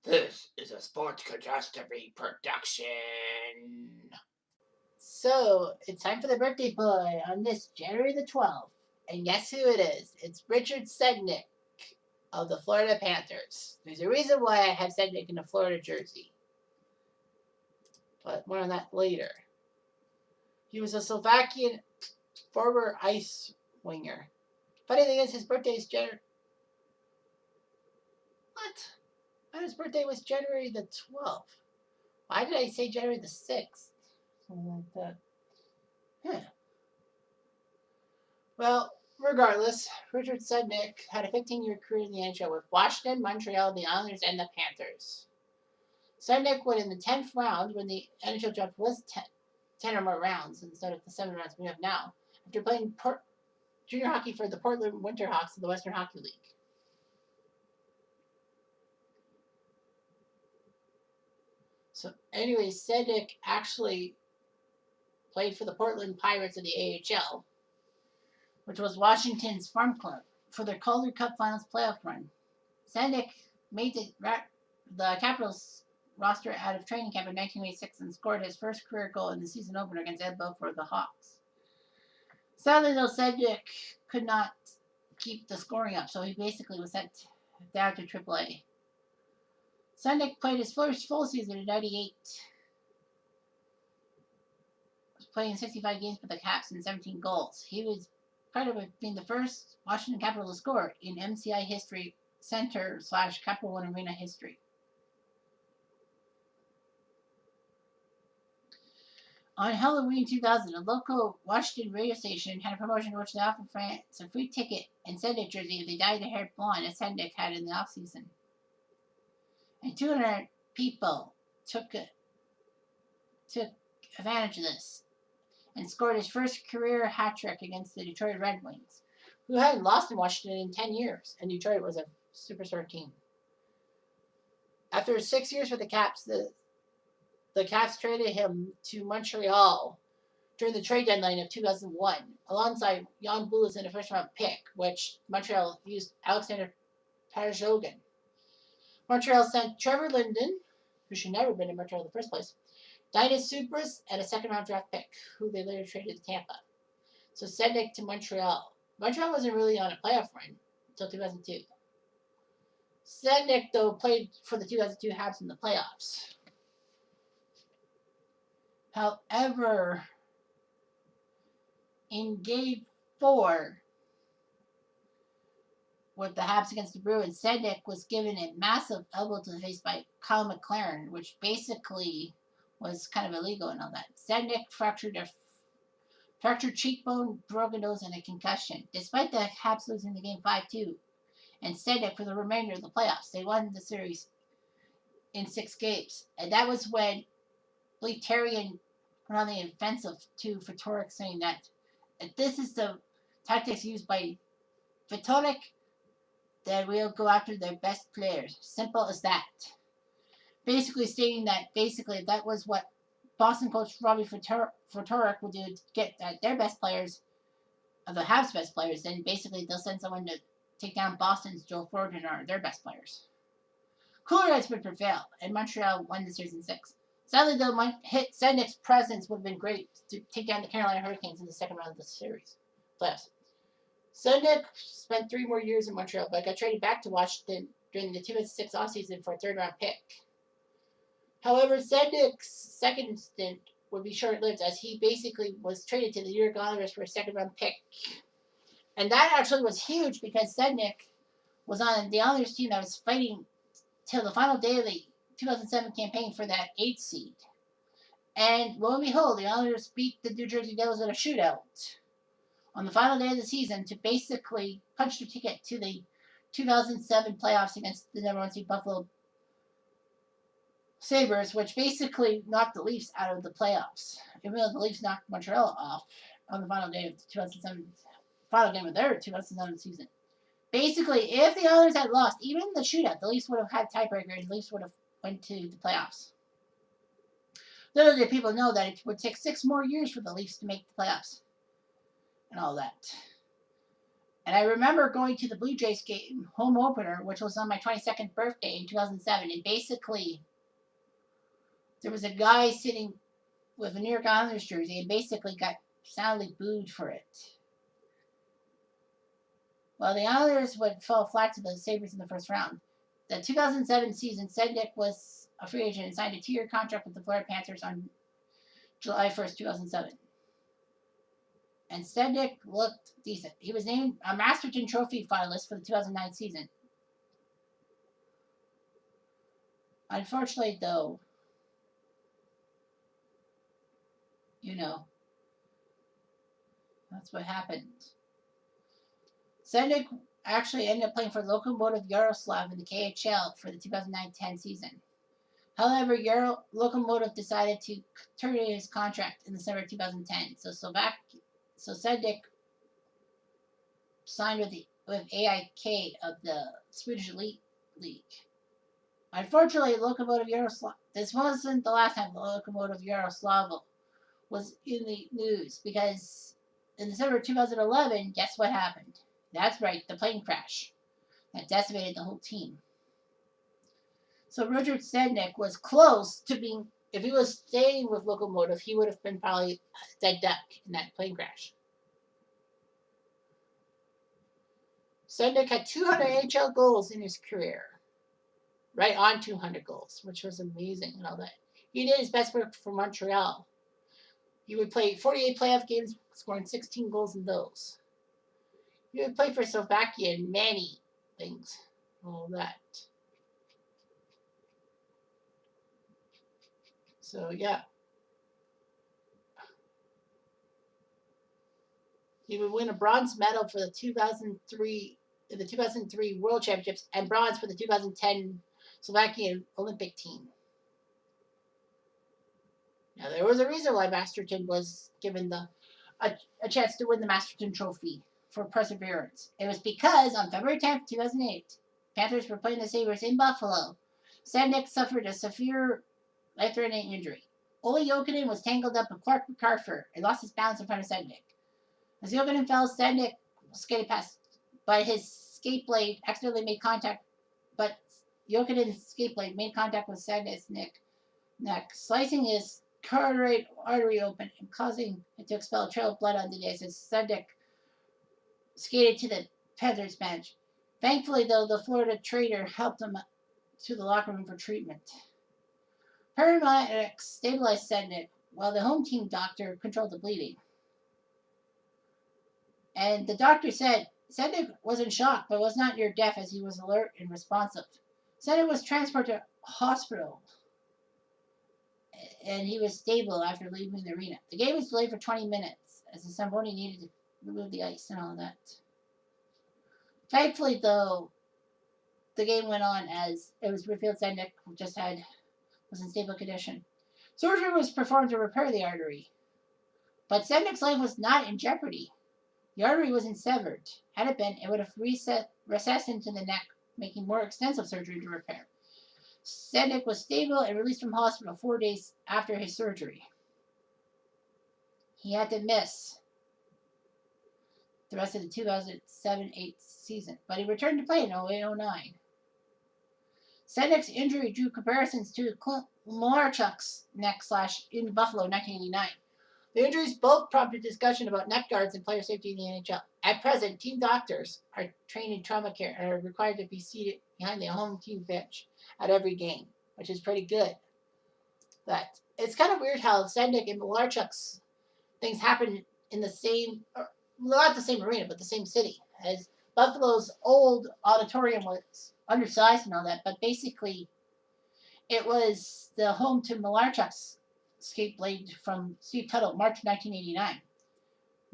This is a Sports Catastrophe production. So, it's time for the birthday boy on this January the 12th. And guess who it is? It's Richard Sednick of the Florida Panthers. There's a reason why I have Sednick in a Florida jersey. But more on that later. He was a Slovakian former ice winger. Funny thing is, his birthday is January. What? And his birthday was January the 12th. Why did I say January the 6th? Something like that. Huh. Well, regardless, Richard Sednick had a 15-year career in the NHL with Washington, Montreal, the Islanders, and the Panthers. Sednick went in the 10th round when the NHL draft was 10 or more rounds instead of the 7 rounds we have now, after playing junior hockey for the Portland Winterhawks in the Western Hockey League. So, anyway, Sednick actually played for the Portland Pirates of the AHL, which was Washington's farm club, for their Calder Cup Finals playoff run. Sednick made the Capitals roster out of training camp in 1986 and scored his first career goal in the season opener against Edinburgh for the Hawks. Sadly, though, Sednick could not keep the scoring up, so he basically was sent down to AAA. Sednick played his first full season in '98, playing 65 games for the Caps and 17 goals. He was part of being the first Washington Capital to score in MCI history, Center/Capital One Arena history. On Halloween 2000, a local Washington radio station had a promotion in which they offered fans a free ticket and Sednick jersey if they dyed their hair blonde, as Sednick had in the offseason. And 200 people took advantage of this and scored his first career hat trick against the Detroit Red Wings, who hadn't lost in Washington in 10 years, and Detroit was a superstar team. After 6 years with the Caps, the Caps traded him to Montreal during the trade deadline of 2001, alongside Jan Boulos in a first-round pick, which Montreal used Alexander Pageauguin. Montreal sent Trevor Linden, who should never have been in Montreal in the first place, Dinas Subras, and a second-round draft pick, who they later traded to Tampa. So Sednick to Montreal. Montreal wasn't really on a playoff run until 2002. Sednick, though, played for the 2002 Habs in the playoffs. However, in Game 4, with the Habs against the Bruins, Sednick was given a massive elbow to the face by Kyle McLaren, which basically was kind of illegal and all that. Sednick fractured cheekbone, broken nose, and a concussion. Despite the Habs losing the game 5-2, and Sednick for the remainder of the playoffs, they won the series in 6 games. And that was when Lee Terrian went on the offensive to Fedoruk, saying that this is the tactics used by Fedoruk, that we'll go after their best players. Simple as that. Basically stating that that was what Boston coach Robbie Fedoruk would do to get their best players, the Habs' best players. Then basically they'll send someone to take down Boston's Joe Thornton or their best players. Cooler heads would prevail, and Montreal won the series in 6. Sadly, though, Sednick's presence would have been great to take down the Carolina Hurricanes in the second round of the series playoffs. Sednick spent 3 more years in Montreal, but got traded back to Washington during the 2006 offseason for a third-round pick. However, Sednick's second stint would be short-lived, as he basically was traded to the New York Islanders for a second-round pick. And that actually was huge, because Sednick was on the Islanders team that was fighting till the final day of the 2007 campaign for that 8th seed. And lo and behold, the Islanders beat the New Jersey Devils in a shootout on the final day of the season to basically punch their ticket to the 2007 playoffs against the number 1 seed Buffalo Sabres, which basically knocked the Leafs out of the playoffs. Even though the Leafs knocked Montreal off on the final day of the 2007 final game of their 2007 season. Basically, if the Islanders had lost, even in the shootout, the Leafs would have had tiebreaker and the Leafs would have went to the playoffs. Little did people know that it would take 6 more years for the Leafs to make the playoffs and all that. And I remember going to the Blue Jays game, home opener, which was on my 22nd birthday in 2007. And basically, there was a guy sitting with a New York Islanders jersey and basically got soundly booed for it. Well, the Islanders would fall flat to the Sabres in the first round. The 2007 season, Sednick was a free agent and signed a 2-year contract with the Florida Panthers on July 1st, 2007. And Sednick looked decent. He was named a Masterton Trophy finalist for the 2009 season. Unfortunately, though, that's what happened. Sednick actually ended up playing for Lokomotiv Yaroslavl in the KHL for the 2009-10 season. However, Lokomotiv decided to terminate his contract in December 2010. So Sednick signed with AIK of the Swedish Elite League. Unfortunately, Lokomotiv Yaroslavl. This wasn't the last time Lokomotiv Yaroslavl was in the news, because in December 2011, guess what happened? That's right, the plane crash that decimated the whole team. So Richard Sednick was close to being, if he was staying with Lokomotiv, he would have been probably dead duck in that plane crash. Sednick had 200 AHL goals in his career. Right on 200 goals, which was amazing and all that. He did his best work for Montreal. He would play 48 playoff games, scoring 16 goals in those. He would play for Slovakia in many things. All that. So, yeah. He would win a bronze medal for the 2003 World Championships and bronze for the 2010 Slovakian Olympic team. Now, there was a reason why Masterton was given a chance to win the Masterton Trophy for perseverance. It was because on February 10th, 2008, Panthers were playing the Sabres in Buffalo. Sednick suffered a severe life-threatening injury. Ole Jokinen was tangled up with Clark MacArthur and lost his balance in front of Sednick. As Jokinen fell, Sednick skated past, but his skate blade accidentally made contact. But Jokinen's skate blade made contact with Sednick's neck, slicing his carotid artery open and causing it to expel a trail of blood on the ice as Sednick skated to the Panthers bench. Thankfully, though, the Florida trader helped him to the locker room for treatment. Paramedics stabilized Sednick while the home team doctor controlled the bleeding. And the doctor said Sednick was in shock but was not near death, as he was alert and responsive. Sednick was transported to hospital and he was stable after leaving the arena. The game was delayed for 20 minutes as the Zamboni needed to remove the ice and all that. Thankfully, though, the game went on as it was revealed Sednick was in stable condition. Surgery was performed to repair the artery, but Sednick's life was not in jeopardy. The artery wasn't severed. Had it been, it would have recessed into the neck, making more extensive surgery to repair. Sednick was stable and released from hospital 4 days after his surgery. He had to miss the rest of the 2007-8 season, but he returned to play in 08-09. Sednick's injury drew comparisons to Clint Malarchuk's neck slash in Buffalo in 1989. The injuries both prompted discussion about neck guards and player safety in the NHL. At present, team doctors are trained in trauma care and are required to be seated behind the home team bench at every game, which is pretty good. But it's kind of weird how Sednick and Malarchuk's things happen in the same, not the same arena, but the same city. As Buffalo's old auditorium was undersized and all that, but basically it was the home to Malarchuk's skate blade from Steve Tuttle, March 1989.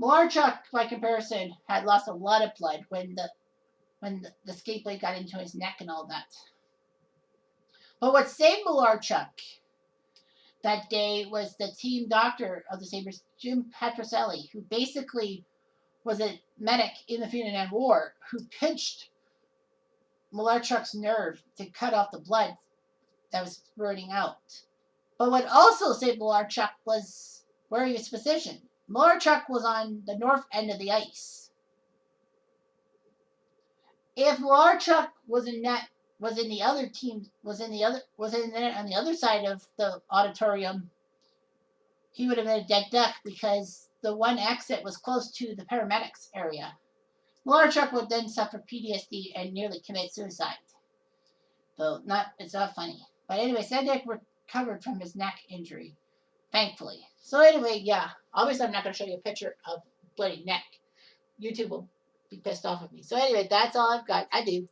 Malarchuk, by comparison, had lost a lot of blood when the skate blade got into his neck and all that. But what saved Malarchuk that day was the team doctor of the Sabres, Jim Petroselli, who basically was a medic in the Vietnam War, who pinched Malarchuk's nerve to cut off the blood that was spurting out. But what also saved Malarchuk was where he was positioned. Malarchuk was on the north end of the ice. if Malarchuk was in the other team, was in there on the other side of the auditorium, he would have been a dead duck because the one exit was close to the paramedics area. Malarchuk would then suffer PTSD and nearly commit suicide. Though it's not funny. But anyway, Sadek recovered from his neck injury, thankfully. So anyway, yeah. Obviously, I'm not going to show you a picture of bloody neck. YouTube will be pissed off at me. So anyway, that's all I've got. I do.